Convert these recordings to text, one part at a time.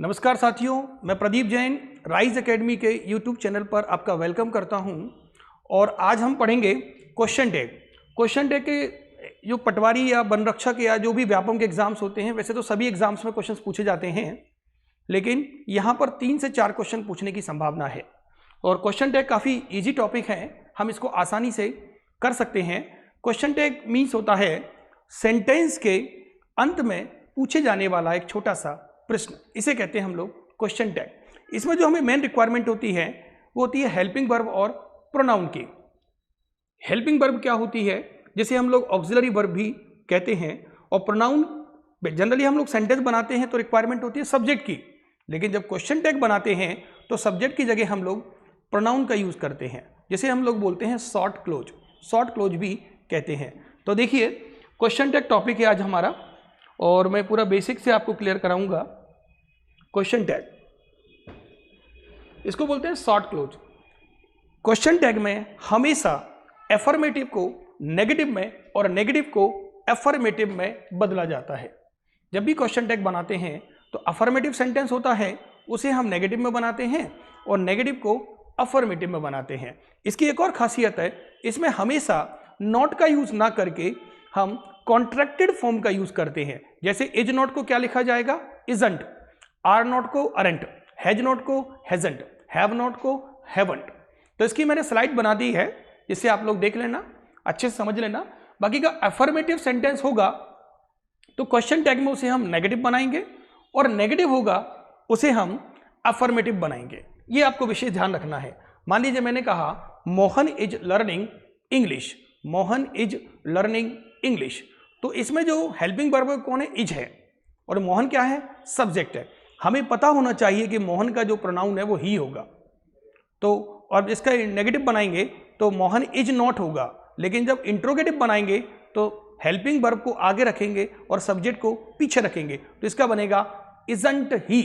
नमस्कार साथियों, मैं प्रदीप जैन राइज एकेडमी के यूट्यूब चैनल पर आपका वेलकम करता हूं। और आज हम पढ़ेंगे क्वेश्चन टैग। क्वेश्चन टैग के जो पटवारी या वन रक्षक या जो भी व्यापम के एग्जाम्स होते हैं, वैसे तो सभी एग्जाम्स में क्वेश्चंस पूछे जाते हैं, लेकिन यहाँ पर 3 से 4 क्वेश्चन पूछने की संभावना है। और क्वेश्चन टैग काफ़ी ईजी टॉपिक है, हम इसको आसानी से कर सकते हैं। क्वेश्चन टैग मीन्स होता है सेंटेंस के अंत में पूछे जाने वाला एक छोटा सा प्रश्न, इसे कहते हैं हम लोग क्वेश्चन टैग। इसमें जो हमें मेन रिक्वायरमेंट होती है वो होती है हेल्पिंग वर्ब और प्रोनाउन की। हेल्पिंग वर्ब क्या होती है, जिसे हम लोग ऑक्सिलरी वर्ब भी कहते हैं। और प्रोनाउन जनरली हम लोग सेंटेंस बनाते हैं तो रिक्वायरमेंट होती है सब्जेक्ट की, लेकिन जब क्वेश्चन टैग बनाते हैं तो सब्जेक्ट की जगह हम लोग प्रोनाउन का यूज करते हैं, जिसे हम लोग बोलते हैं शॉर्ट क्लोज। शॉर्ट क्लोज भी कहते हैं। तो देखिए, क्वेश्चन टैग टॉपिक है आज हमारा, और मैं पूरा बेसिक से आपको क्लियर कराऊंगा। क्वेश्चन टैग, इसको बोलते हैं शॉर्ट क्लोज। क्वेश्चन टैग में हमेशा एफर्मेटिव को नेगेटिव में और नेगेटिव को एफर्मेटिव में बदला जाता है। जब भी क्वेश्चन टैग बनाते हैं तो अफर्मेटिव सेंटेंस होता है उसे हम नेगेटिव में बनाते हैं और नेगेटिव को अफर्मेटिव में बनाते हैं। इसकी एक और खासियत है, इसमें हमेशा नॉट का यूज ना करके हम कॉन्ट्रैक्टेड फॉर्म का यूज करते हैं। जैसे इज नॉट को क्या लिखा जाएगा, इजंट। आर नॉट को अरेंट, हैज नॉट को हैजंट, हैव नॉट को हैवंट। तो इसकी मैंने स्लाइड बना दी है, जिससे आप लोग देख लेना, अच्छे से समझ लेना। बाकी का अफर्मेटिव सेंटेंस होगा तो क्वेश्चन टैग में उसे हम नेगेटिव बनाएंगे, और नेगेटिव होगा उसे हम अफर्मेटिव बनाएंगे। ये आपको विशेष ध्यान रखना है। मान लीजिए मैंने कहा Mohan is learning English, Mohan is learning English, तो इसमें जो हेल्पिंग वर्ब कौन है, इज है, और मोहन क्या है, सब्जेक्ट है। हमें पता होना चाहिए कि मोहन का जो प्रोनाउन है वो ही होगा। तो और इसका नेगेटिव बनाएंगे तो मोहन इज नॉट होगा, लेकिन जब इंट्रोगेटिव बनाएंगे तो हेल्पिंग वर्ब को आगे रखेंगे और सब्जेक्ट को पीछे रखेंगे, तो इसका बनेगा isn't he.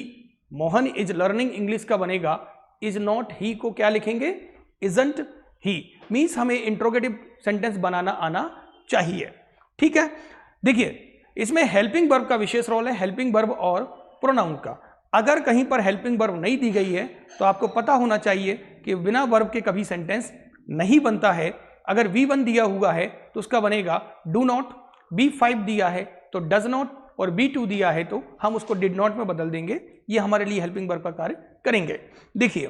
Mohan is learning English का बनेगा इज नॉट ही को क्या लिखेंगे, इजंट ही। मीन्स हमें इंट्रोगेटिव सेंटेंस बनाना आना चाहिए। ठीक है, देखिए इसमें हेल्पिंग वर्ब का विशेष रोल है, हेल्पिंग वर्ब और प्रोनाउन का। अगर कहीं पर हेल्पिंग वर्ब नहीं दी गई है तो आपको पता होना चाहिए कि बिना वर्ब के कभी सेंटेंस नहीं बनता है। अगर V1 दिया हुआ है तो उसका बनेगा डू नॉट, B5 दिया है तो डज नॉट, और B2 दिया है तो हम उसको डिड नॉट में बदल देंगे। ये हमारे लिए हेल्पिंग वर्ब का कार्य करेंगे। देखिए,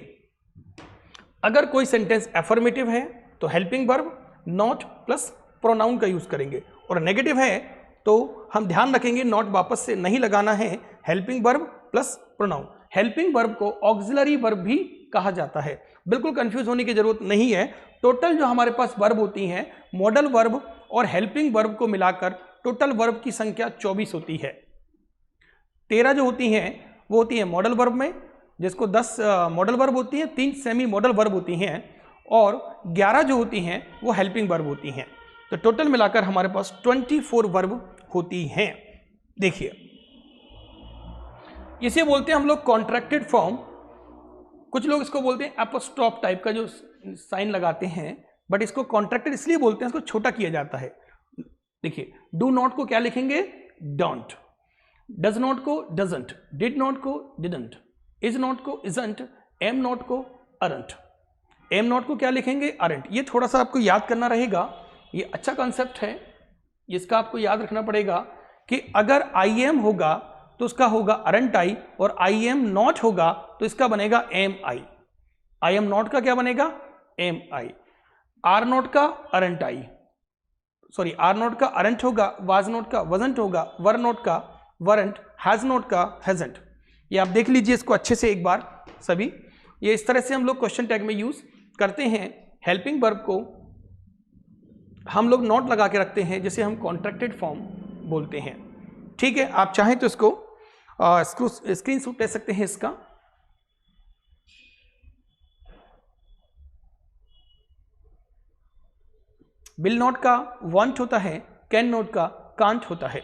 अगर कोई सेंटेंस एफर्मेटिव है तो helping verb not plus pronoun का यूज करेंगे, और नेगेटिव है तो हम ध्यान रखेंगे नॉट वापस से नहीं लगाना है, helping verb plus pronoun. Helping verb को ऑक्सिलरी वर्ब भी कहा जाता है। बिल्कुल कंफ्यूज होने की जरूरत नहीं है। टोटल जो हमारे पास वर्ब होती हैं, मॉडल वर्ब और हेल्पिंग वर्ब को मिलाकर टोटल वर्ब की संख्या 24 होती है। 13 जो होती हैं वो होती है मॉडल वर्ब में, जिसको 10 मॉडल वर्ब होती हैं, 3 सेमी मॉडल वर्ब होती हैं, और 11 जो होती हैं वो हेल्पिंग वर्ब होती हैं। तो टोटल मिलाकर हमारे पास 24 वर्ब होती हैं। देखिए, इसे बोलते हैं हम लोग कॉन्ट्रैक्टेड फॉर्म। कुछ लोग इसको बोलते हैं एपोस्ट्रोफ टाइप का जो साइन लगाते हैं, बट इसको कॉन्ट्रैक्टेड इसलिए बोलते हैं, इसको छोटा किया जाता है। देखिए, डू नॉट को क्या लिखेंगे, डोंट, डज नॉट को डजंट, डिड नॉट को डिडंट, इज नॉट को इजंट, एम नॉट को अरंट। एम नॉट को क्या लिखेंगे, अरंट। ये थोड़ा सा आपको याद करना रहेगा, ये अच्छा कॉन्सेप्ट है, इसका आपको याद रखना पड़ेगा कि अगर आई एम होगा तो उसका होगा अरंट आई, और आई एम नॉट होगा तो इसका बनेगा am I. I am not का क्या बनेगा, एम आई। आर नॉट का aren't I, sorry are not का अरंट होगा, वाज नॉट का वजंट होगा, वर नॉट का वरंट, हैज नॉट का हैजंट। ये आप देख लीजिए इसको अच्छे से एक बार सभी। ये इस तरह से हम लोग क्वेश्चन टैग में यूज करते हैं। हेल्पिंग वर्ब को हम लोग नॉट लगा के रखते हैं, जिसे हम कॉन्ट्रैक्टेड फॉर्म बोलते हैं। ठीक है, आप चाहें तो इसको स्क्रीनशॉट ले सकते हैं इसका। विल नॉट का वांट होता है, कैन नॉट का कांट होता है।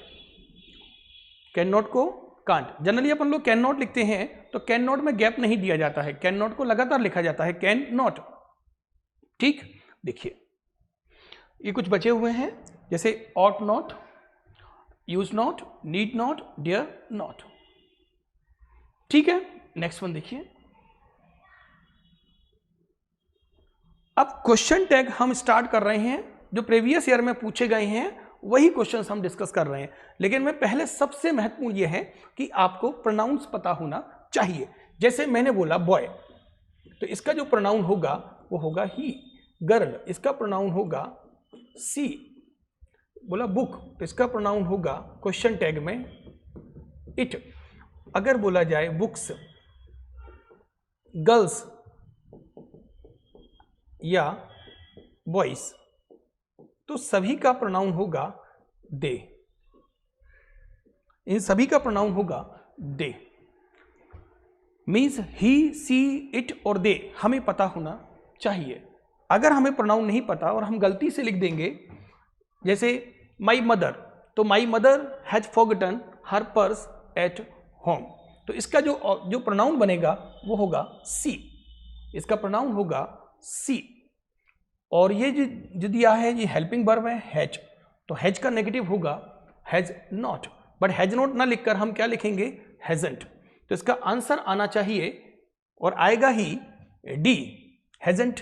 कैन नॉट को कांट, जनरली अपन लोग कैन नॉट लिखते हैं तो कैन नॉट में गैप नहीं दिया जाता है, कैन नॉट को लगातार लिखा जाता है, कैन नॉट। ठीक, देखिए ये कुछ बचे हुए हैं, जैसे ought not, use not, need not, dare not. ठीक है, नेक्स्ट वन देखिए। अब क्वेश्चन टैग हम स्टार्ट कर रहे हैं, जो प्रीवियस ईयर में पूछे गए हैं वही क्वेश्चंस हम डिस्कस कर रहे हैं, लेकिन मैं पहले सबसे महत्वपूर्ण यह है कि आपको प्रोनाउंस पता होना चाहिए। जैसे मैंने बोला बॉय, तो इसका जो प्रोनाउन होगा वो होगा ही। गर्ल, इसका प्रोनाउन होगा सी। बोला बुक, तो इसका प्रोनाउन होगा क्वेश्चन टैग में इट। अगर बोला जाए बुक्स, गर्ल्स या बॉयज, तो सभी का प्रोनाउन होगा दे। इन सभी का प्रोनाउन होगा दे। मीन्स ही, सी, इट और दे हमें पता होना चाहिए। अगर हमें प्रोनाउन नहीं पता और हम गलती से लिख देंगे, जैसे माई मदर, तो माई mother has forgotten her purse at home, तो इसका जो प्रोनाउन बनेगा वो होगा सी। इसका प्रोनाउन होगा सी। और ये जो दिया है ये हेल्पिंग वर्ब है हैज, तो हैज का नेगेटिव होगा has not. But has not ना लिखकर हम क्या लिखेंगे, हैजंट। तो इसका आंसर आना चाहिए और आएगा ही डी, हैजंट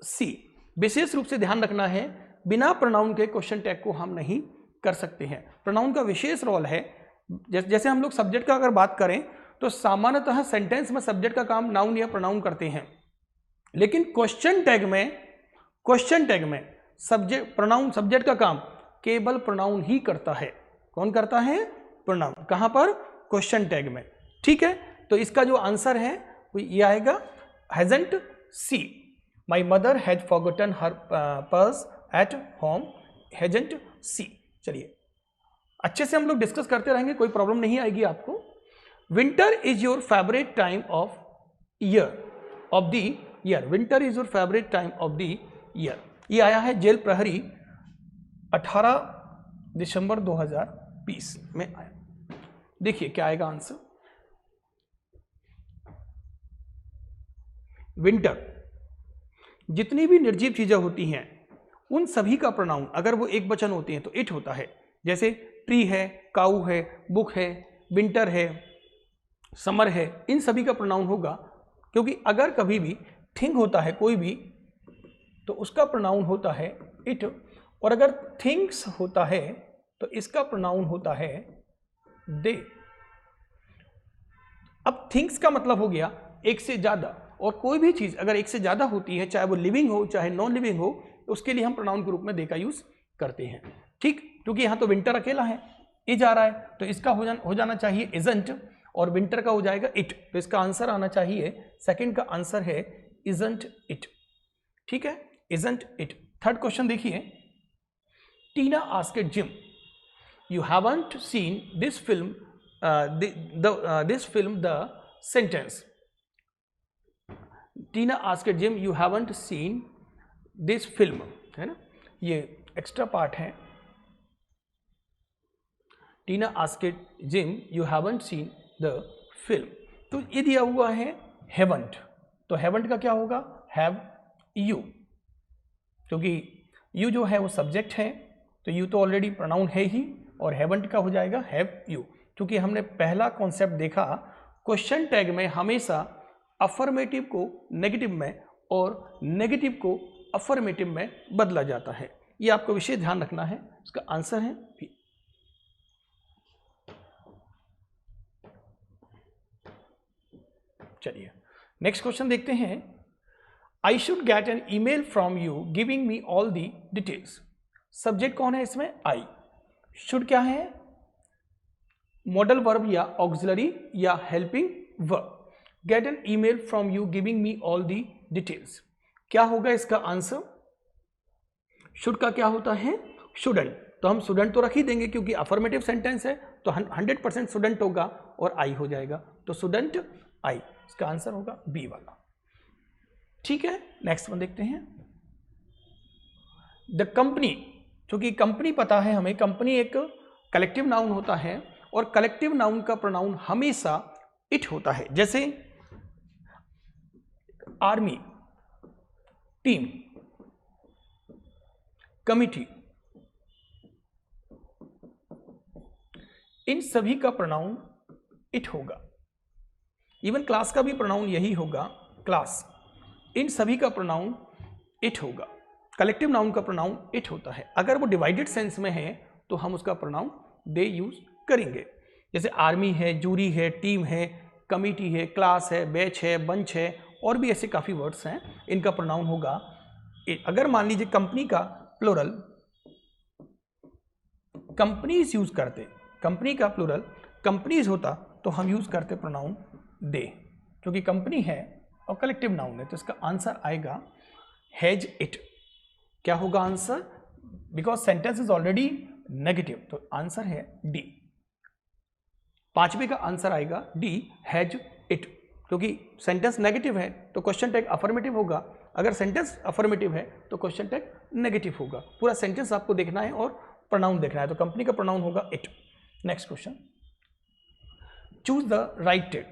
सी। विशेष रूप से ध्यान रखना है, बिना प्रोनाउन के क्वेश्चन टैग को हम नहीं कर सकते हैं। प्रोनाउन का विशेष रोल है। जैसे हम लोग सब्जेक्ट का अगर बात करें तो सामान्यतः सेंटेंस में सब्जेक्ट का काम नाउन या प्रोनाउन करते हैं, लेकिन क्वेश्चन टैग में सब्जेक्ट प्रोनाउन, सब्जेक्ट का काम केवल प्रोनाउन ही करता है। कौन करता है, प्रोनाउन। कहां पर, क्वेश्चन टैग में। ठीक है, तो इसका जो आंसर है वो ये आएगा hasn't she. My mother has forgotten her purse at home, hasn't she. चलिए अच्छे से हम लोग डिस्कस करते रहेंगे, कोई प्रॉब्लम नहीं आएगी आपको। Winter is your favourite time of the year. Winter is your favourite time of the year. ये आया है जेल प्रहरी 18 दिसंबर 2020 में आया। देखिए क्या आएगा आंसर। विंटर, जितनी भी निर्जीव चीजें होती हैं उन सभी का प्रोनाउन अगर वो एक वचन होती हैं तो इट होता है। जैसे ट्री है, काऊ है, बुक है, विंटर है, समर है, इन सभी का प्रोनाउन होगा। क्योंकि अगर कभी भी थिंग होता है कोई भी तो उसका प्रोनाउन होता है इट, और अगर थिंग्स होता है तो इसका प्रोनाउन होता है दे। अब थिंग्स का मतलब हो गया एक से ज्यादा, और कोई भी चीज अगर एक से ज्यादा होती है, चाहे वो लिविंग हो चाहे नॉन लिविंग हो, तो उसके लिए हम प्रोनाउन के रूप में दे का यूज करते हैं। ठीक, क्योंकि यहां तो विंटर अकेला है, इज आ रहा है, तो इसका हो जाना चाहिए इजंट, और विंटर का हो जाएगा इट। तो इसका आंसर आना चाहिए, सेकंड का आंसर है इजंट इट। ठीक है, इजंट इट। थर्ड क्वेश्चन देखिए। Tina asked Jim, you haven't seen this film, this film the sentence. Tina asked Jim you haven't seen this film, है ना, ये एक्स्ट्रा पार्ट है। Tina asked Jim you haven't seen the film, तो ये दिया हुआ है हैवंट, तो हैवंट का क्या होगा, हैव यू, क्योंकि यू जो है वो सब्जेक्ट है, तो यू तो ऑलरेडी प्रोनाउन है ही, और हैवंट का हो जाएगा हैव यू। क्योंकि हमने पहला कॉन्सेप्ट देखा, क्वेश्चन टैग में हमेशा अफर्मेटिव को नेगेटिव में और नेगेटिव को अफर्मेटिव में बदला जाता है। ये आपको विशेष ध्यान रखना है। इसका आंसर है बी। चलिए नेक्स्ट क्वेश्चन देखते हैं। I should get an email from you giving me all the details. Subject कौन है इसमें, आई। शुड क्या है, मॉडल वर्ब या ऑक्सिलरी या helping verb. Get an email from you giving me all the details, क्या होगा इसका आंसर। शुड का क्या होता है, शुडंट, तो हम स्टूडेंट तो रख ही देंगे क्योंकि अफर्मेटिव सेंटेंस है, तो 100% स्टूडेंट होगा और आई हो जाएगा, तो स्टूडेंट आई, इसका आंसर होगा बी वाला। ठीक है, नेक्स्ट वन देखते हैं। द कंपनी, क्योंकि कंपनी पता है हमें, कंपनी एक कलेक्टिव नाउन होता है और कलेक्टिव नाउन का प्रोनाउन हमेशा इट होता है। जैसे आर्मी, टीम, कमिटी, इन सभी का प्रोनाउन इट होगा। इवन क्लास का भी प्रोनाउन यही होगा, क्लास। इन सभी का प्रोनाउन इट होगा। कलेक्टिव नाउन का प्रोनाउन इट होता है। अगर वो डिवाइडेड सेंस में है तो हम उसका प्रोनाउन दे यूज करेंगे। जैसे आर्मी है, जूरी है, टीम है, कमिटी है, क्लास है, बैच है, बंच है, और भी ऐसे काफ़ी वर्ड्स हैं, इनका प्रोनाउन होगा इट। अगर मान लीजिए कंपनी का प्लूरल, कंपनीज यूज करते, कंपनी का प्लूरल कंपनीज होता तो हम यूज करते प्रोनाउन दे, क्योंकि कंपनी है और कलेक्टिव नाउन है, तो इसका आंसर आएगा हैज इट। क्या होगा answer? Because sentence is already negative, तो आंसर है डी। पांचवे का आंसर आएगा डी, हैज इट, क्योंकि सेंटेंस नेगेटिव है तो क्वेश्चन टैग अफर्मेटिव होगा। अगर सेंटेंस अफर्मेटिव है तो क्वेश्चन टैग नेगेटिव होगा। पूरा सेंटेंस आपको देखना है और प्रोनाउन देखना है, तो कंपनी का प्रोनाउन होगा it. Next question, choose the right tag.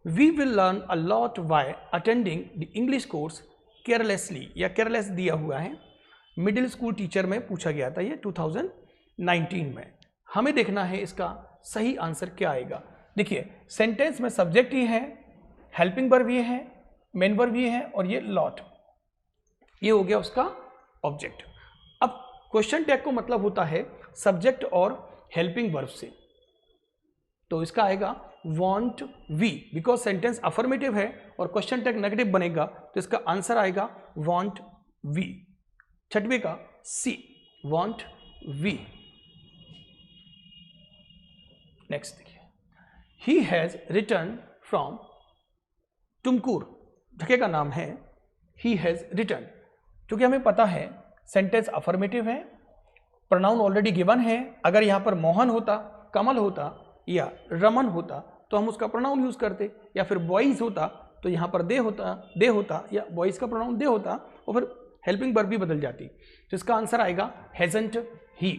We will learn a lot by attending the English course carelessly, या केयरलेस दिया हुआ है, मिडिल स्कूल टीचर में पूछा गया था ये 2019 में। हमें देखना है इसका सही आंसर क्या आएगा। देखिए सेंटेंस में सब्जेक्ट ही है, हेल्पिंग वर्ब भी है, मेन वर्ब भी है, और ये लॉट, ये हो गया उसका ऑब्जेक्ट। अब क्वेश्चन टैग को मतलब होता है सब्जेक्ट और हेल्पिंग वर्ब से, तो इसका आएगा want we, because sentence affirmative है और क्वेश्चन टैग नेगेटिव बनेगा, तो इसका आंसर आएगा want वी। छठवें का सी, want वी। नेक्स्ट देखिए, he has return from Tumkur, जगह का नाम है, ही हैज रिटर्न। क्योंकि हमें पता है सेंटेंस अफर्मेटिव है, प्रोनाउन ऑलरेडी गिवन है। अगर यहां पर मोहन होता, कमल होता या रमन होता तो हम उसका प्रोनाउन यूज करते, या फिर बॉयज होता तो यहां पर दे होता, या बॉयज का प्रोनाउन दे होता और फिर हेल्पिंग वर्ब भी बदल जाती। तो इसका आंसर आएगा हैजंट ही।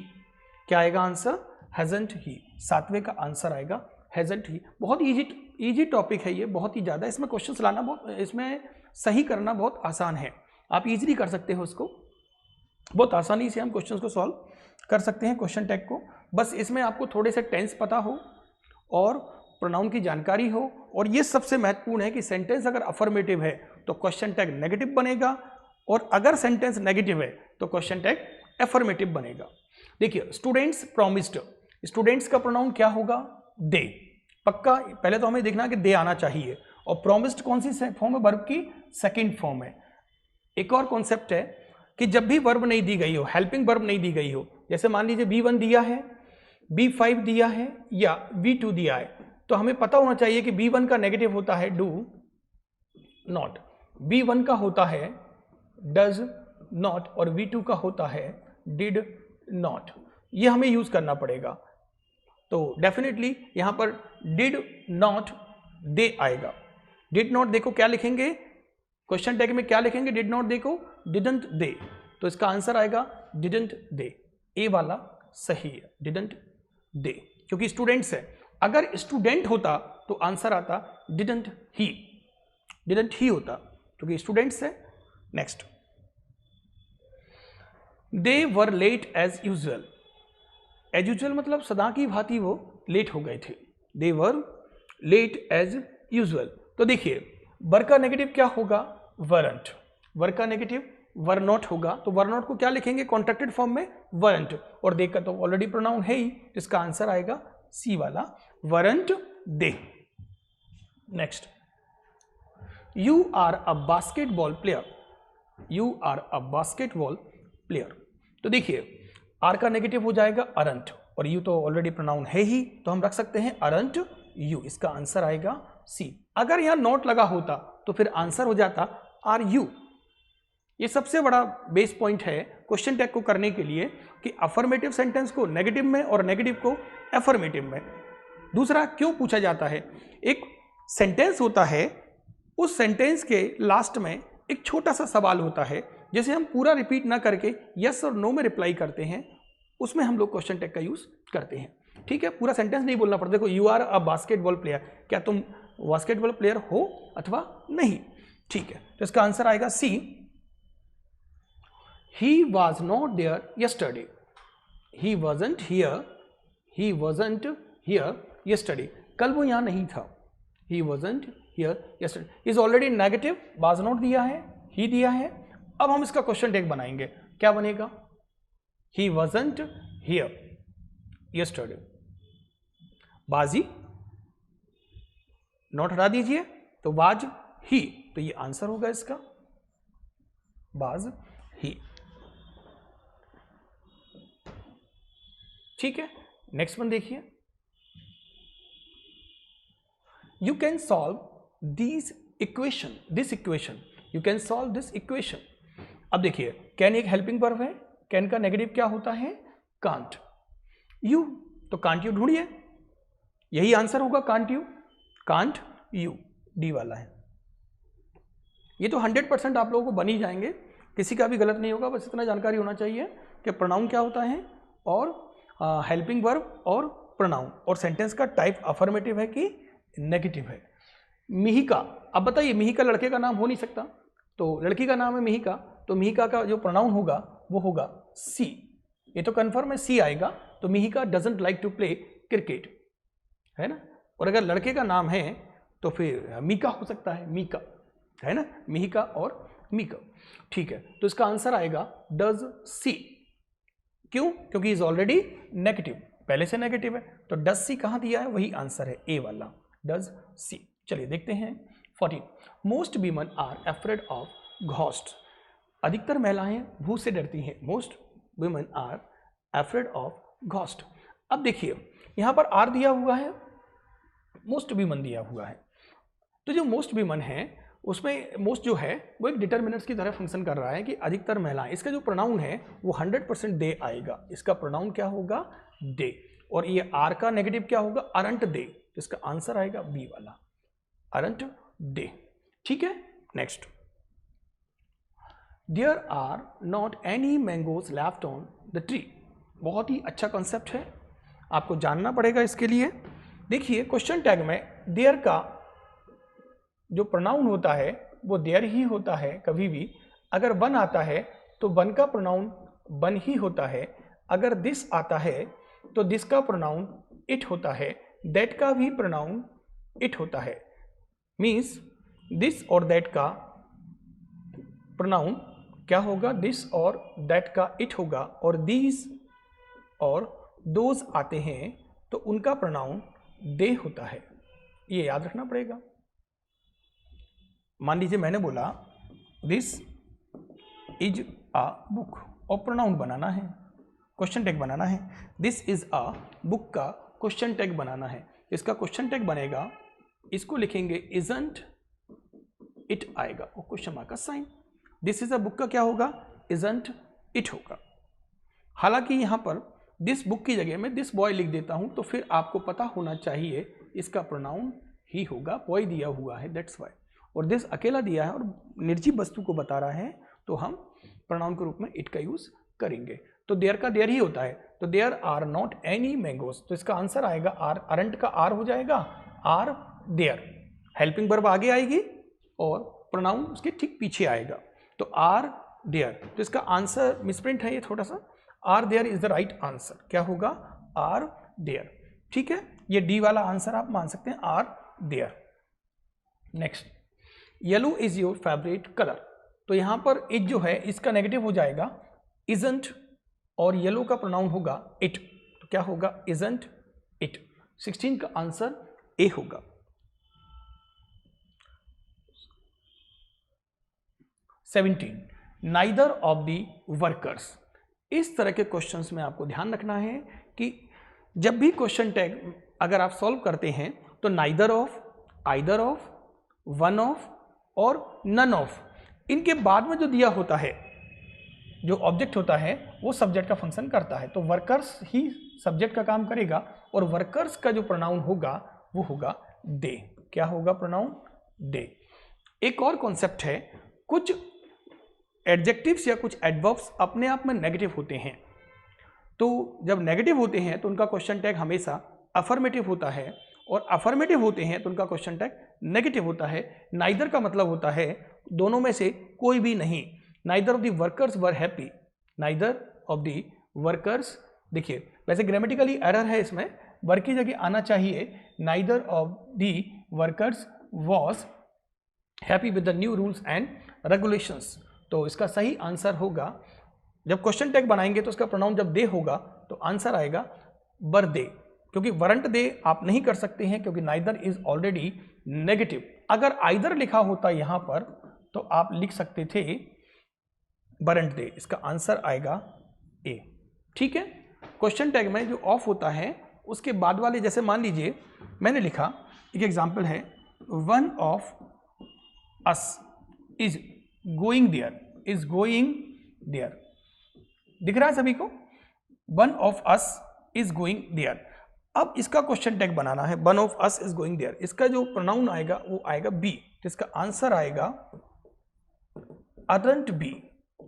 क्या आएगा आंसर? हैजंट ही। सातवें का आंसर आएगा हैजंट ही। बहुत इजी टॉपिक है ये, बहुत ही ज़्यादा। इसमें क्वेश्चंस लाना बहुत, इसमें सही करना बहुत आसान है, आप इजीली कर सकते हो इसको, बहुत आसानी से हम क्वेश्चंस को सॉल्व कर सकते हैं क्वेश्चन टैग को। बस इसमें आपको थोड़े से टेंस पता हो और प्रोनाउन की जानकारी हो, और ये सबसे महत्वपूर्ण है कि सेंटेंस अगर अफर्मेटिव है तो क्वेश्चन टैग नेगेटिव बनेगा, और अगर सेंटेंस नेगेटिव है तो क्वेश्चन टैग अफर्मेटिव बनेगा। देखिए स्टूडेंट्स प्रॉमिस्ड, स्टूडेंट्स का प्रोनाउन क्या होगा? दे। पक्का पहले तो हमें देखना कि दे आना चाहिए, और प्रॉमिस्ड कौन सी फॉर्म है? वर्ब की सेकंड फॉर्म है। एक और कॉन्सेप्ट है कि जब भी वर्ब नहीं दी गई हो, हेल्पिंग वर्ब नहीं दी गई हो, जैसे मान लीजिए B1 दिया है, B5 दिया है या B2 दिया है, तो हमें पता होना चाहिए कि B1 का नेगेटिव होता है डू नॉट, B1 का होता है डज नॉट, और B2 का होता है डिड नॉट। ये हमें यूज करना पड़ेगा। तो डेफिनेटली यहां पर डिड नॉट दे आएगा। डिड नॉट देखो क्या लिखेंगे, क्वेश्चन टैग में क्या लिखेंगे? डिड नॉट देखो डिडंट दे, तो इसका आंसर आएगा डिडंट दे। ए वाला सही है, डिडंट दे, क्योंकि स्टूडेंट्स है। अगर स्टूडेंट होता तो आंसर आता डिडंट ही होता, क्योंकि स्टूडेंट्स है। Next, they were late as usual. As usual मतलब सदा की भांति वो लेट हो गए थे। They were late as usual. तो देखिए वर का नेगेटिव क्या होगा? वरंट। वर का नेगेटिव वर नॉट होगा, तो वर नॉट को क्या लिखेंगे? कॉन्ट्रैक्टेड फॉर्म में वरंट, और दे का तो ऑलरेडी प्रोनाउन है ही, इसका आंसर आएगा सी वाला weren't they. Next, you are a basketball player. You are a basketball player. तो देखिए आर का नेगेटिव हो जाएगा अरंट, और यू तो ऑलरेडी प्रोनाउन है ही, तो हम रख सकते हैं अरंट यू। इसका आंसर आएगा सी। अगर यहां नॉट लगा होता तो फिर आंसर हो जाता आर यू। ये सबसे बड़ा बेस पॉइंट है क्वेश्चन टैग को करने के लिए कि अफर्मेटिव सेंटेंस को नेगेटिव में और नेगेटिव को अफर्मेटिव में। दूसरा क्यों पूछा जाता है? एक सेंटेंस होता है, उस सेंटेंस के लास्ट में एक छोटा सा सवाल होता है, जैसे हम पूरा रिपीट ना करके यस और नो में रिप्लाई करते हैं, उसमें हम लोग क्वेश्चन टैग का यूज करते हैं। ठीक है, पूरा सेंटेंस नहीं बोलना पड़ता। देखो you are a basketball player, क्या तुम बास्केटबॉल प्लेयर हो अथवा नहीं? ठीक है, तो इसका आंसर आएगा सी। He was not there yesterday. He wasn't here. He wasn't here yesterday. कल वो यहाँ नहीं था. He wasn't here yesterday. Is already negative, was not दिया है, ही दिया है। अब हम इसका क्वेश्चन टैग बनाएंगे, क्या बनेगा? He wasn't here yesterday. बाजी नॉट हटा दीजिए, तो वाज ही, तो ये आंसर होगा इसका, वाज ही। ठीक है, नेक्स्ट वन देखिए, you can solve this equation, you can solve this equation. अब देखिए, कैन एक हेल्पिंग वर्ब है, कैन का नेगेटिव क्या होता है? कांट। यू, तो कांट यू ढूंढिए, यही आंसर होगा, can't you, can't you, D वाला है। ये तो 100% आप लोगों को बन ही जाएंगे, किसी का भी गलत नहीं होगा, बस इतना जानकारी होना चाहिए कि प्रोनाउन क्या होता है और हेल्पिंग वर्ब और प्रोनाउन, और सेंटेंस का टाइप अफर्मेटिव है कि नेगेटिव है। मिहिका, अब बताइए, मिहिका लड़के का नाम हो नहीं सकता, तो लड़की का नाम है मिहिका, तो मिहिका का जो प्रोनाउन होगा वो होगा सी, ये तो कंफर्म है, सी आएगा। तो Mihika doesn't like to play cricket, है ना। और अगर लड़के का नाम है तो फिर मीका हो सकता है, मीका, है ना, मिहिका और मीका। ठीक है, तो इसका आंसर आएगा डज सी। क्यों? क्योंकि इज ऑलरेडी नेगेटिव, पहले से नेगेटिव है, तो डज सी कहां दिया है? वही आंसर है, ए वाला, डज सी। चलिए देखते हैं 14। Most women are afraid of ghost. अधिकतर महिलाएं भूत से डरती हैं। Most women are afraid of ghost. अब देखिए, यहां पर आर दिया हुआ है, मोस्ट वीमेन दिया हुआ है, तो जो मोस्ट वीमेन है उसमें मोस्ट जो है वो एक डिटर्मिनेंट्स की तरह फंक्शन कर रहा है कि अधिकतर महिलाएं। इसका जो प्रोनाउन है वो 100% दे आएगा, इसका प्रोनाउन क्या होगा? दे। और ये आर का नेगेटिव क्या होगा? अरंट दे, तो इसका आंसर आएगा बी वाला, अरंट दे। ठीक है, next, there are not any mangoes left on the tree. बहुत ही अच्छा कॉन्सेप्ट है, आपको जानना पड़ेगा इसके लिए। देखिए, क्वेश्चन टैग में देयर का जो प्रोनाउन होता है वो देयर ही होता है कभी भी। अगर वन आता है तो वन का प्रोनाउन वन ही होता है। अगर दिस आता है तो दिस का प्रोनाउन इट होता है। दैट का भी प्रोनाउन इट होता है। मीन्स दिस और दैट का प्रोनाउन क्या होगा? दिस और दैट का इट होगा। और दीज और दोज आते हैं तो उनका प्रोनाउन दे होता है। ये याद रखना पड़ेगा। मान लीजिए मैंने बोला दिस इज अ बुक, और प्रोनाउन बनाना है, क्वेश्चन टैग बनाना है। दिस इज अ बुक का क्वेश्चन टैग बनाना है। इसका क्वेश्चन टैग बनेगा, इसको लिखेंगे इजंट इट आएगा और क्वेश्चन मार्क का sign. This is a book का क्या होगा? इजंट इट होगा। हालांकि यहां पर दिस बुक की जगह में दिस बॉय लिख देता हूं तो फिर आपको पता होना चाहिए इसका प्रोनाउन ही होगा, बॉय दिया हुआ है, दैट्स वाई। और दिस अकेला दिया है और निर्जीव वस्तु को बता रहा है तो हम प्रोनाउन के रूप में इट का यूज करेंगे। तो देयर का देयर ही होता है, तो there are not any mangoes, तो इसका आंसर आएगा आर, अरंट का आर हो जाएगा, आर देयर। हेल्पिंग वर्ब आगे आएगी और प्रोनाउन उसके ठीक पीछे आएगा, तो आर देयर। तो इसका आंसर मिसप्रिंट है ये थोड़ा सा, are there is the right answer. क्या होगा? Are there. ठीक है, ये डी वाला आंसर आप मान सकते हैं, are there. Next, yellow is your favourite colour. तो यहां पर इट जो है इसका नेगेटिव हो जाएगा इजंट, और येलो का प्रोनाउन होगा इट, तो क्या होगा? Isn't it. 16 का आंसर ए होगा। 17, नाइदर ऑफ दी वर्कर्स। इस तरह के क्वेश्चंस में आपको ध्यान रखना है कि जब भी क्वेश्चन टैग अगर आप सॉल्व करते हैं तो neither of, either of, one of और नन ऑफ, इनके बाद में जो दिया होता है, जो ऑब्जेक्ट होता है वो सब्जेक्ट का फंक्शन करता है। तो वर्कर्स ही सब्जेक्ट का काम करेगा और वर्कर्स का जो प्रोनाउन होगा वो होगा दे। क्या होगा? प्रोनाउन दे। एक और कॉन्सेप्ट है, कुछ एडजेक्टिव्स या कुछ एडवर्ब्स अपने आप में नेगेटिव होते हैं, तो जब नेगेटिव होते हैं तो उनका क्वेश्चन टैग हमेशा अफर्मेटिव होता है, और अफर्मेटिव होते हैं तो उनका क्वेश्चन टैग नेगेटिव होता है। नाइदर का मतलब होता है दोनों में से कोई भी नहीं। Neither of the workers were happy, neither of the workers, देखिए वैसे ग्रामेटिकली एरर है इसमें, वर्क की जगह आना चाहिए neither of the workers was happy with the new rules and regulations. तो इसका सही आंसर होगा, जब क्वेश्चन टैग बनाएंगे तो उसका प्रोनाउन जब दे होगा तो आंसर आएगा वर दे, क्योंकि वरंट दे आप नहीं कर सकते हैं क्योंकि नाइदर इज ऑलरेडी नेगेटिव। अगर आइदर लिखा होता यहां पर तो आप लिख सकते थे वरंट दे, इसका आंसर आएगा ए। ठीक है, क्वेश्चन टैग में जो ऑफ होता है उसके बाद वाले, जैसे मान लीजिए मैंने लिखा, एक एग्जांपल है, one of us is going there, is going there, दिख रहा है सभी को, one of us is going there. अब इसका क्वेश्चन टैग बनाना है, one of us is going there, इसका जो प्रोनाउन आएगा वो आएगा बी, तो इसका आंसर आएगा अरंट बी,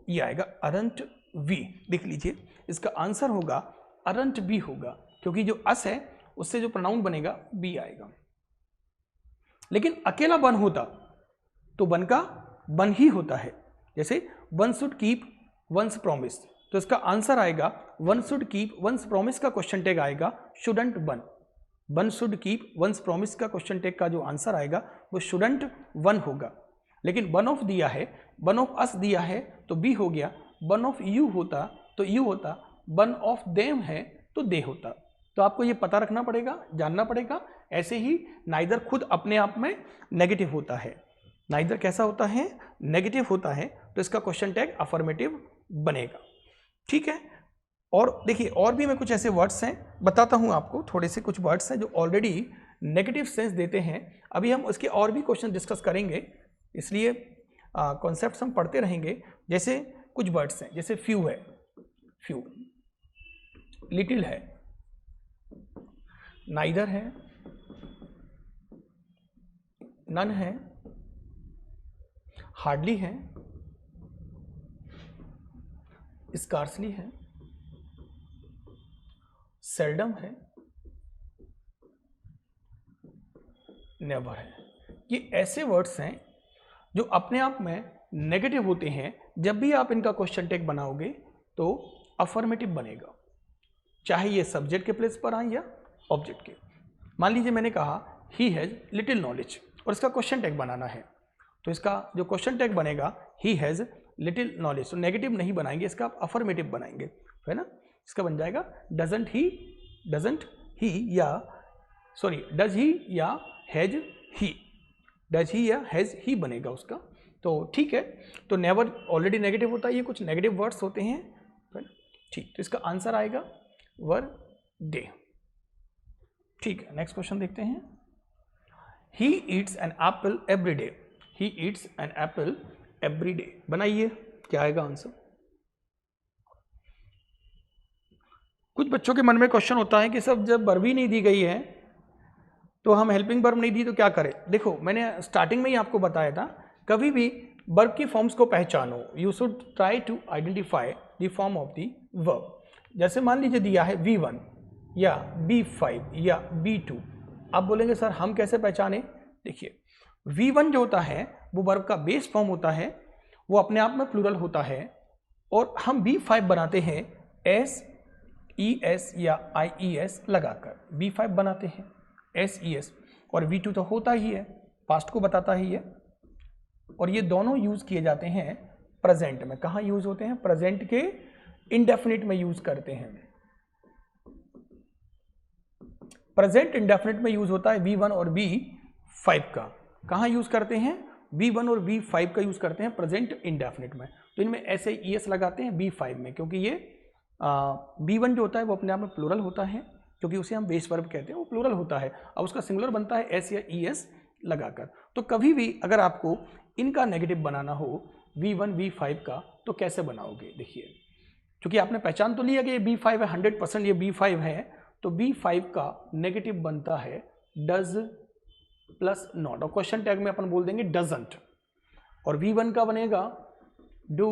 ये आएगा अरंट वी, देख लीजिए इसका आंसर होगा अरंट बी होगा, क्योंकि जो अस है उससे जो प्रोनाउन बनेगा बी आएगा। लेकिन अकेला वन होता तो वन का वन ही होता है, जैसे one should keep once promise, तो इसका आंसर आएगा one should keep once promise का क्वेश्चन टैग आएगा shouldn't one, one should keep once promise का क्वेश्चन टैग का जो आंसर आएगा वो शुडंट वन होगा। लेकिन वन ऑफ दिया है, वन ऑफ अस दिया है तो बी हो गया, वन ऑफ यू होता तो यू होता, वन ऑफ देम है तो दे होता। तो आपको ये पता रखना पड़ेगा, जानना पड़ेगा। ऐसे ही नाइदर खुद अपने आप में नेगेटिव होता है, नाइदर कैसा होता है, नेगेटिव होता है, तो इसका क्वेश्चन टैग अफर्मेटिव बनेगा। ठीक है, और देखिए और भी मैं कुछ ऐसे वर्ड्स हैं बताता हूं आपको, थोड़े से कुछ वर्ड्स हैं जो ऑलरेडी नेगेटिव सेंस देते हैं। अभी हम उसके और भी क्वेश्चन डिस्कस करेंगे, इसलिए कॉन्सेप्ट्स हम पढ़ते रहेंगे। जैसे कुछ वर्ड्स हैं, जैसे फ्यू है, फ्यू, लिटिल है, नाइदर है, नन है, हार्डली है, स्कार्सली है, सेल्डम है, नेवर है। ये ऐसे वर्ड्स हैं जो अपने आप में नेगेटिव होते हैं। जब भी आप इनका क्वेश्चन टैग बनाओगे तो अफर्मेटिव बनेगा, चाहे ये सब्जेक्ट के प्लेस पर आए या ऑब्जेक्ट के। मान लीजिए मैंने कहा ही हैज़ लिटिल नॉलेज और इसका क्वेश्चन टैग बनाना है, तो इसका जो क्वेश्चन टैग बनेगा ही हैज़ लिटिल नॉलेज, तो नेगेटिव नहीं बनाएंगे, इसका आप अफर्मेटिव बनाएंगे, है ना। इसका बन जाएगा डजंट ही, डजंट ही या सॉरी डज ही या हैज ही, डज ही या हैज ही बनेगा उसका। तो ठीक है, तो नेवर ऑलरेडी नेगेटिव होता है, ये कुछ नेगेटिव वर्ड्स होते हैं, है ना। ठीक, तो इसका आंसर आएगा वर डे। ठीक है, नेक्स्ट क्वेश्चन देखते हैं। He eats an apple every day, he eats an apple every day, बनाइए क्या आएगा आंसर। कुछ बच्चों के मन में क्वेश्चन होता है कि सब जब वर्ब ही नहीं दी गई है तो हम हेल्पिंग वर्ब नहीं दी तो क्या करें। देखो मैंने स्टार्टिंग में ही आपको बताया था, कभी भी वर्ब की फॉर्म्स को पहचानो, you should try to identify the form of the verb. जैसे मान लीजिए दिया है V1 या B5 या B2, आप बोलेंगे सर हम कैसे पहचाने। देखिए V1 जो होता है वो वर्ब का बेस फॉर्म होता है, वो अपने आप में प्लूरल होता है, और हम B5 बनाते हैं SES या IES लगाकर, B5 बनाते हैं SES, और V2 तो होता ही है, पास्ट को बताता ही है। और ये दोनों यूज किए जाते हैं प्रेजेंट में। कहाँ यूज होते हैं, प्रेजेंट के इंडेफिनिट में यूज करते हैं। प्रेजेंट इंडेफिनिट में यूज होता है V1 और B5 का। कहाँ यूज करते हैं, V1 और B5 का यूज करते हैं प्रेजेंट इंडेफिनिट में। तो इनमें ऐसे ES लगाते हैं B5 में, क्योंकि ये B1 जो होता है वो अपने आप में प्लूरल होता है, क्योंकि उसे हम बेस वर्ब कहते हैं, वो प्लूरल होता है। अब उसका सिंगुलर बनता है S या ES लगाकर। तो कभी भी अगर आपको इनका नेगेटिव बनाना हो V1 V5 का, तो कैसे बनाओगे। देखिए क्योंकि आपने पहचान तो लिया कि ये B5 है, 100% ये B5 है, तो B5 का नेगेटिव बनता है डज प्लस नॉट, और क्वेश्चन टैग में अपन बोल देंगे डजंट। और V1 का बनेगा डू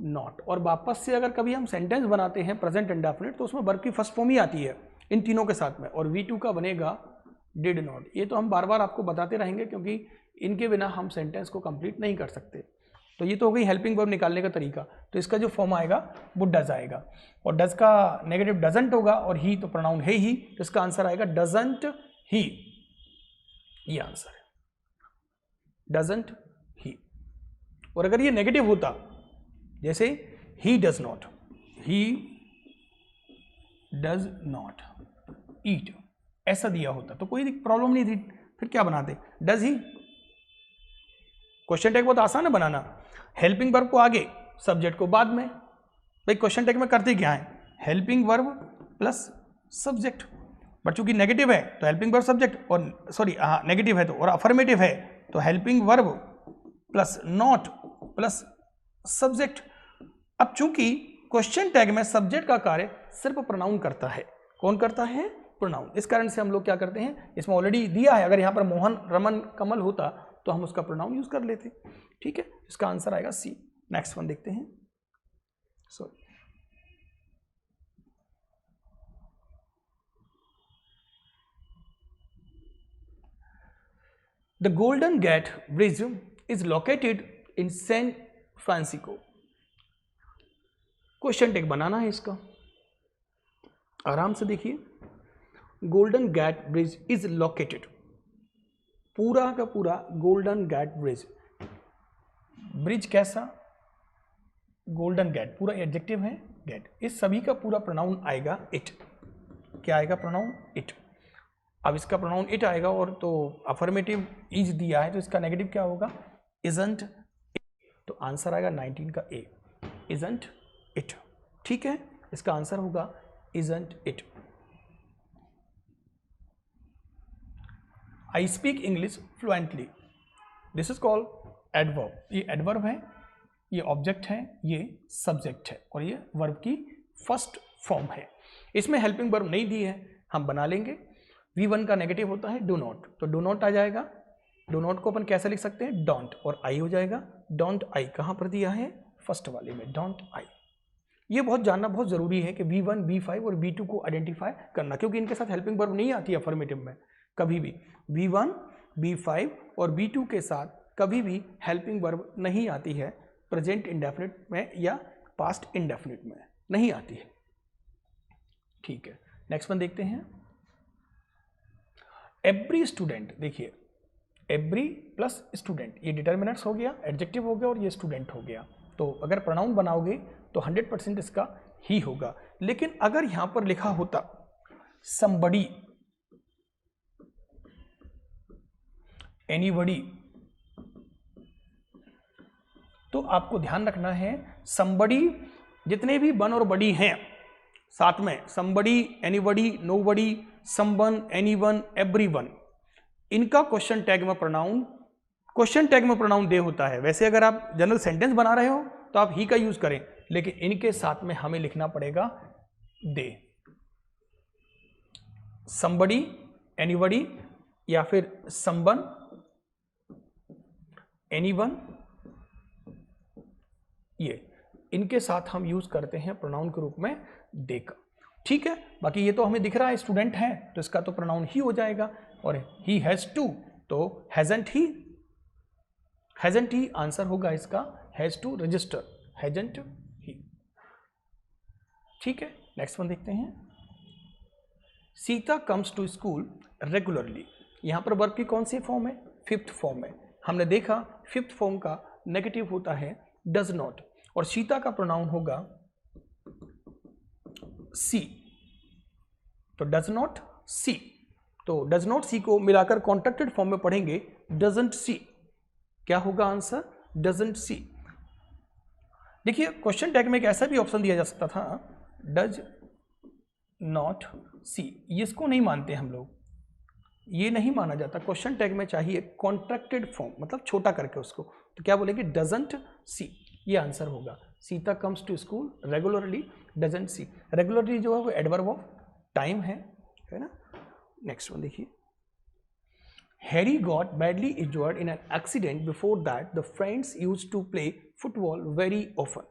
नॉट। और वापस से अगर कभी हम सेंटेंस बनाते हैं प्रेजेंट इंडेफिनिट तो उसमें वर्ब की फर्स्ट फॉर्म ही आती है इन तीनों के साथ में, और V2 का बनेगा डिड नॉट। ये तो हम बार बार आपको बताते रहेंगे, क्योंकि इनके बिना हम सेंटेंस को कंप्लीट नहीं कर सकते। तो ये तो हो गई हेल्पिंग वर्ब निकालने का तरीका। तो इसका जो फॉर्म आएगा वो डज आएगा, और डज का नेगेटिव डजंट होगा, और ही तो प्रोनाउन है ही, तो इसका आंसर आएगा डजंट ही, ये आंसर है। डजंट ही। और अगर ये नेगेटिव होता, जैसे ही डज नॉट ईट, ऐसा दिया होता तो कोई प्रॉब्लम नहीं थी, फिर क्या बनाते, डज ही। क्वेश्चन टैग बहुत आसान है बनाना, हेल्पिंग वर्ब को आगे, सब्जेक्ट को बाद में। भाई क्वेश्चन टैग में करते क्या है, helping verb plus subject, but चूंकि नेगेटिव है तो हेल्पिंग वर्ब सब्जेक्ट, और सॉरी हाँ नेगेटिव है तो, और अफर्मेटिव है तो helping verb plus not plus subject. अब चूंकि क्वेश्चन टैग में सब्जेक्ट का कार्य सिर्फ प्रोनाउन करता है, कौन करता है, प्रोनाउन। इस कारण से हम लोग क्या करते हैं, इसमें ऑलरेडी दिया है, अगर यहाँ पर मोहन, रमन, कमल होता तो हम उसका प्रोनाउन यूज कर लेते। ठीक है, इसका आंसर आएगा सी। नेक्स्ट वन देखते हैं। Sorry, the Golden Gate Bridge is located in San Francisco. Question tag बनाना है इसका, आराम से देखिए। Golden Gate Bridge is located, पूरा का पूरा गोल्डन गेट ब्रिज, ब्रिज कैसा, गोल्डन गेट, पूरा एडजेक्टिव है गेट, इस सभी का पूरा प्रोनाउन आएगा इट। क्या आएगा, प्रोनाउन इट। अब इसका प्रोनाउन इट आएगा, और तो अफर्मेटिव इज दिया है तो इसका नेगेटिव क्या होगा, इजंट। तो आंसर आएगा 19 का ए, इजंट इट। ठीक है, इसका आंसर होगा isn't it. I speak English fluently, this is called adverb. ये एडवर्ब है, ये ऑब्जेक्ट है, ये सब्जेक्ट है, और ये वर्ब की फर्स्ट फॉर्म है। इसमें हेल्पिंग वर्ब नहीं दी है, हम बना लेंगे। V1 का नेगेटिव होता है डू नॉट, तो डू नॉट आ जाएगा। डू नॉट को अपन कैसे लिख सकते हैं, डोंट, और आई हो जाएगा। डोंट आई कहाँ पर दिया है, फर्स्ट वाले में, डोंट आई। ये बहुत जानना बहुत जरूरी है कि V1, V5 और V2 को आइडेंटिफाई करना, क्योंकि इनके साथ हेल्पिंग वर्ब नहीं आती अफर्मेटिव में कभी भी। V1, V5 और V2 के साथ कभी भी हेल्पिंग वर्ब नहीं आती है, प्रेजेंट इंडेफिनिट में या पास्ट इंडेफिनिट में नहीं आती है। ठीक है, नेक्स्ट वन देखते हैं। एवरी स्टूडेंट, देखिए एवरी प्लस स्टूडेंट, ये डिटर्मिनेंट्स हो गया, एडजेक्टिव हो गया, और ये स्टूडेंट हो गया। तो अगर प्रोनाउन बनाओगे तो 100% इसका ही होगा। लेकिन अगर यहां पर लिखा होता somebody, anybody, तो आपको ध्यान रखना है somebody, जितने भी वन और बड़ी हैं साथ में, somebody, anybody, nobody, someone, anyone, everyone, इनका क्वेश्चन टैग में प्रोनाउन दे होता है। वैसे अगर आप जनरल सेंटेंस बना रहे हो तो आप ही का यूज करें, लेकिन इनके साथ में हमें लिखना पड़ेगा दे। somebody, anybody या फिर someone, anyone, ये इनके साथ हम यूज करते हैं प्रोनाउन के रूप में दे का। ठीक है, बाकी ये तो हमें दिख रहा है स्टूडेंट है तो इसका तो प्रोनाउन ही हो जाएगा, और ही हैज टू तो हैजंट ही आंसर होगा इसका, has to register, hasn't he. ठीक है, नेक्स्ट वन देखते हैं। Sita comes to school regularly, यहां पर वर्ब की कौन सी फॉर्म है, फिफ्थ फॉर्म है। हमने देखा फिफ्थ फॉर्म का नेगेटिव होता है डज नॉट, और सीता का प्रोनाउन होगा सी, तो डज नॉट सी, तो डज नॉट सी को मिलाकर कॉन्ट्रैक्टेड फॉर्म में पढ़ेंगे डजंट सी, क्या होगा आंसर, डजंट सी। देखिए क्वेश्चन टैग में एक ऐसा भी ऑप्शन दिया जा सकता था डज नॉट सी, इसको नहीं मानते हम लोग, ये नहीं माना जाता। क्वेश्चन टैग में चाहिए कॉन्ट्रैक्टेड फॉर्म, मतलब छोटा करके उसको, तो क्या बोलेंगे डजंट सी, ये आंसर होगा। Sita comes to school regularly, doesn't she, regularly जो है वो एडवर्ब ऑफ टाइम है ना। नेक्स्ट वन देखिए। Harry got badly injured in an accident, before that the friends used to play football very often.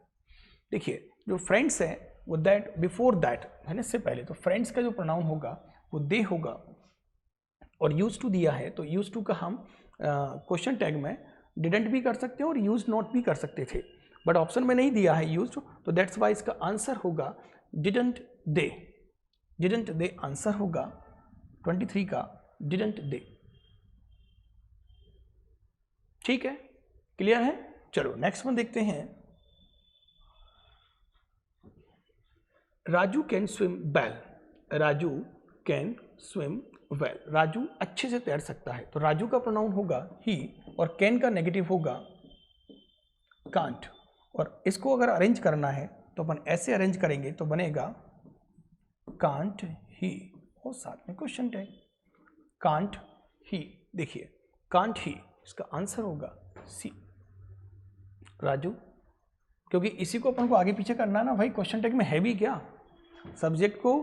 देखिए जो फ्रेंड्स है वो दैट, बिफोर दैट है ना, इससे पहले, तो फ्रेंड्स का जो प्रोनाउन होगा वो दे होगा, और यूज टू दिया है तो यूज टू का हम क्वेश्चन टैग में डिडंट भी कर सकते हैं और यूज नॉट भी कर सकते थे, बट ऑप्शन में नहीं दिया है यूज, तो दैट्स वाई इसका आंसर होगा didn't they, didn't they answer होगा 23 का डिडंट दे। ठीक है, क्लियर है। चलो नेक्स्ट वन देखते हैं। Raju can swim well, Raju can swim well, Raju अच्छे से तैर सकता है। तो राजू का प्रोनाउन होगा ही और कैन का नेगेटिव होगा कांट। और इसको अगर अरेंज करना है तो अपन ऐसे अरेंज करेंगे तो बनेगा कांट ही और साथ में क्वेश्चन टैग कांट ही। देखिए कांट ही, इसका आंसर होगा सी, राजू, क्योंकि इसी को अपन को आगे पीछे करना है ना भाई। क्वेश्चन टैग में है भी क्या, सब्जेक्ट को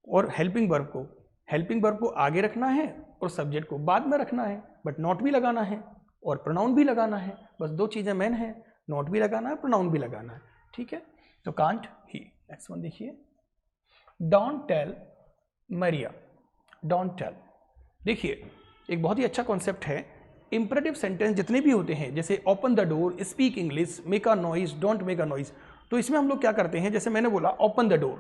और हेल्पिंग वर्ब को आगे रखना है और सब्जेक्ट को बाद में रखना है, बट नॉट भी लगाना है और प्रोनाउन भी लगाना है। बस दो चीजें मेन है, नॉट भी लगाना है, प्रोनाउन भी लगाना है। ठीक है, तो कांट ही। नेक्स्ट वन देखिए, don't tell Maria, don't tell. देखिए एक बहुत ही अच्छा कॉन्सेप्ट है। इंपरेटिव सेंटेंस जितने भी होते हैं, जैसे open the door, speak English, make a noise, don't make a noise, तो इसमें हम लोग क्या करते हैं, जैसे मैंने बोला ओपन द डोर,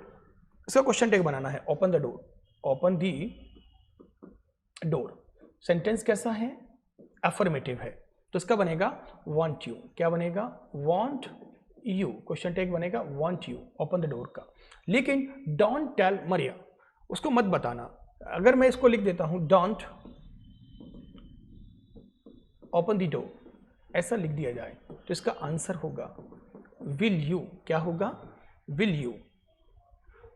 इसका क्वेश्चन टैग बनाना है open the door, open the door. Sentence कैसा है, अफर्मेटिव है, तो इसका बनेगा वांट यू। क्या बनेगा, वांट यू, क्वेश्चन टैग बनेगा want you, open the door का। लेकिन डोंट टेल मरिया, उसको मत बताना। अगर मैं इसको लिख देता हूं डोंट ओपन द डोर, ऐसा लिख दिया जाए तो इसका आंसर होगा विल यू। क्या होगा, will you.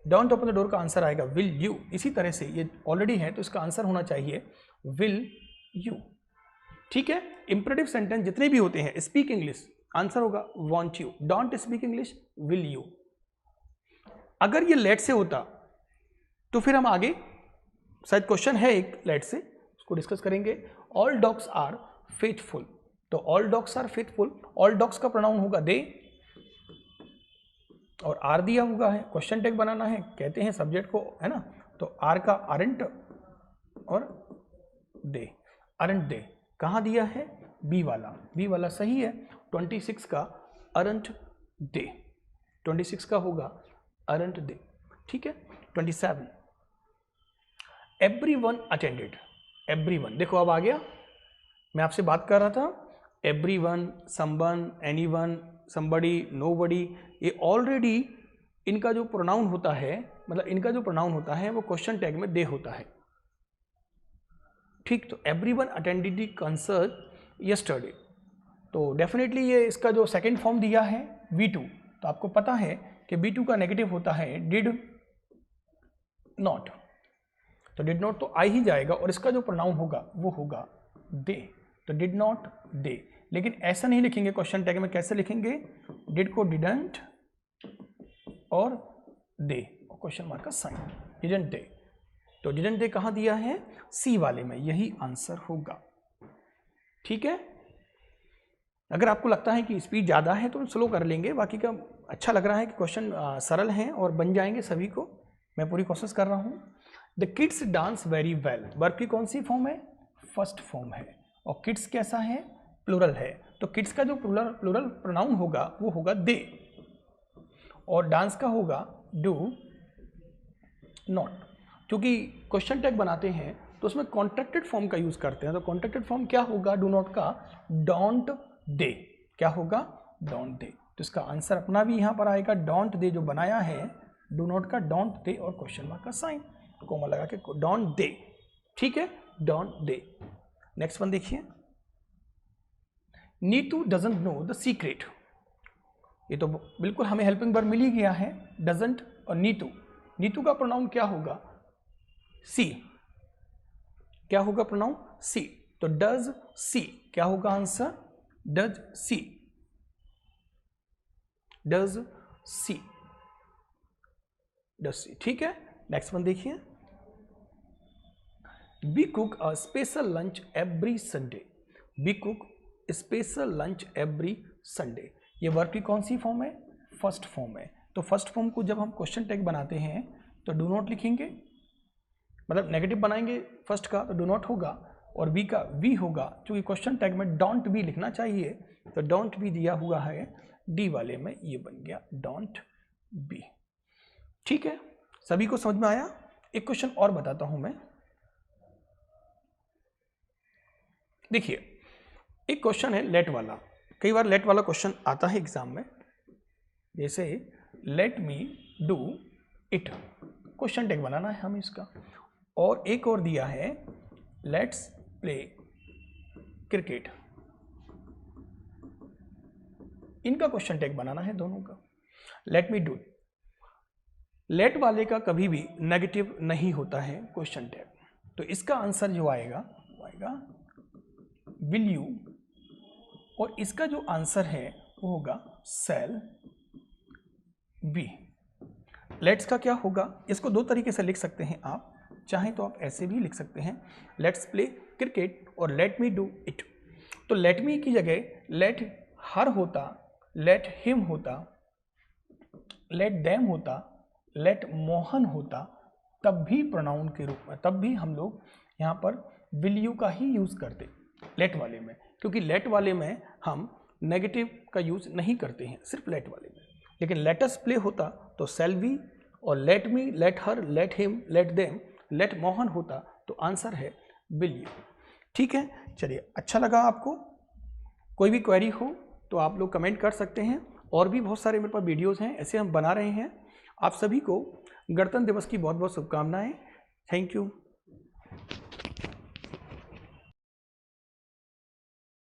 Don't open the door का आंसर आएगा विल यू। इसी तरह से ये ऑलरेडी है तो इसका आंसर होना चाहिए विल यू। ठीक है, इंपरेटिव सेंटेंस जितने भी होते हैं, स्पीक इंग्लिश, आंसर होगा want you, don't speak English, will you. अगर ये लेट से होता तो फिर हम आगे, शायद क्वेश्चन है एक लेट से, उसको डिस्कस करेंगे। ऑल डॉग्स आर फेथफुल, तो all dogs are faithful, all dogs का प्रोनाउन होगा दे और आर दिया हुआ है, क्वेश्चन टैग बनाना है, कहते हैं सब्जेक्ट को, है ना, तो आर का अरेंट और दे, अरेंट दे कहाँ दिया है, बी वाला, बी वाला सही है। 26 का अरेंट दे, 26 का होगा अरेंट दे। ठीक है, 27 एवरीवन अटेंडेड, एवरीवन, देखो अब आ गया, मैं आपसे बात कर रहा था everyone, someone, anyone, somebody, nobody, ये ऑलरेडी इनका जो प्रोनाउन होता है, मतलब इनका जो प्रोनाउन होता है वो क्वेश्चन टैग में दे होता है। ठीक, तो everyone attended the concert yesterday, तो डेफिनेटली ये इसका जो सेकंड फॉर्म दिया है V2, तो आपको पता है कि V2 का नेगेटिव होता है डिड नॉट, तो डिड नॉट तो आ ही जाएगा और इसका जो प्रोनाउन होगा वो होगा दे, तो डिड नॉट दे। लेकिन ऐसा नहीं लिखेंगे क्वेश्चन टैग में, कैसे लिखेंगे, डिड को डिडंट और दे और क्वेश्चन मार्क का साइन, डिडंट दे, तो डिडंट दे कहाँ दिया है, सी वाले में, यही आंसर होगा। ठीक है, अगर आपको लगता है कि स्पीड ज़्यादा है तो स्लो कर लेंगे, बाकी का अच्छा लग रहा है कि क्वेश्चन सरल हैं और बन जाएंगे सभी को, मैं पूरी कोशिश कर रहा हूँ। The kids dance very well, verb की कौन सी फॉर्म है, फर्स्ट फॉर्म है, और किड्स कैसा है, प्लूरल है, तो किड्स का जो प्लूरल प्रोनाउन होगा वो होगा दे, और डांस का होगा डू नॉट। क्योंकि क्वेश्चन टैग बनाते हैं तो उसमें कॉन्ट्रैक्टेड फॉर्म का यूज करते हैं, तो कॉन्ट्रैक्टेड फॉर्म क्या होगा डू नॉट का, डोंट दे, क्या होगा, डोंट दे, तो इसका आंसर अपना भी यहाँ पर आएगा डोंट दे, जो बनाया है डू नॉट का डोंट दे और क्वेश्चन मार्क का साइन, कोमा लगा के डोंट दे। ठीक है, डोंट दे। नेक्स्ट वन देखिए, Neetu doesn't know the secret, ये तो बिल्कुल हमें हेल्पिंग वर्ब मिल ही गया है, डजंट और नीतू, नीतू का प्रोनाउन क्या होगा, सी, क्या होगा प्रोनाउन, सी, तो डज सी, क्या होगा answer, does she, does she, does she. ठीक है, नेक्स्ट वन देखिए, we cook a special lunch every Sunday, we cook special lunch every Sunday, ये वर्ब की कौन सी फॉर्म है, फर्स्ट फॉर्म है, तो फर्स्ट फॉर्म को जब हम क्वेश्चन टैग बनाते हैं तो डू नॉट लिखेंगे, मतलब नेगेटिव बनाएंगे फर्स्ट का तो डू नॉट होगा, और बी का वी होगा, क्योंकि क्वेश्चन टैग में डोंट भी लिखना चाहिए, तो डोंट भी दिया हुआ है डी वाले में, ये बन गया डोंट बी। ठीक है, सभी को समझ में आया। एक क्वेश्चन और बताता हूं मैं, देखिए एक क्वेश्चन है लेट वाला, कई बार लेट वाला क्वेश्चन आता है एग्जाम में, जैसे let me do it, question tag बनाना है हमें इसका। और एक और दिया है लेट्स प्ले क्रिकेट, इनका क्वेश्चन टैग बनाना है दोनों का। लेट मी डू, लेट वाले का कभी भी नेगेटिव नहीं होता है क्वेश्चन टैग, तो इसका आंसर जो आएगा वो आएगा विल यू, और इसका जो आंसर है वो होगा शैल बी। लेट्स का क्या होगा, इसको दो तरीके से लिख सकते हैं आप, चाहें तो आप ऐसे भी लिख सकते हैं लेट्स प्ले क्रिकेट और लेट मी डू इट। तो लेट मी की जगह लेट हर होता, लेट हिम होता, लेट देम होता, लेट मोहन होता, तब भी प्रोनाउन के रूप में, तब भी हम लोग यहाँ पर विल यू का ही यूज़ करते लेट वाले में, क्योंकि लेट वाले में हम नेगेटिव का यूज़ नहीं करते हैं, सिर्फ लेट वाले में। लेकिन लेट अस प्ले होता तो शैल वी, और let me, let her, let him, let them, let Mohan होता तो आंसर है विल यू। ठीक है, चलिए अच्छा लगा आपको, कोई भी क्वेरी हो तो आप लोग कमेंट कर सकते हैं, और भी बहुत सारे मेरे पास वीडियोज़ हैं ऐसे हम बना रहे हैं। आप सभी को गणतंत्र दिवस की बहुत बहुत शुभकामनाएं। Thank you.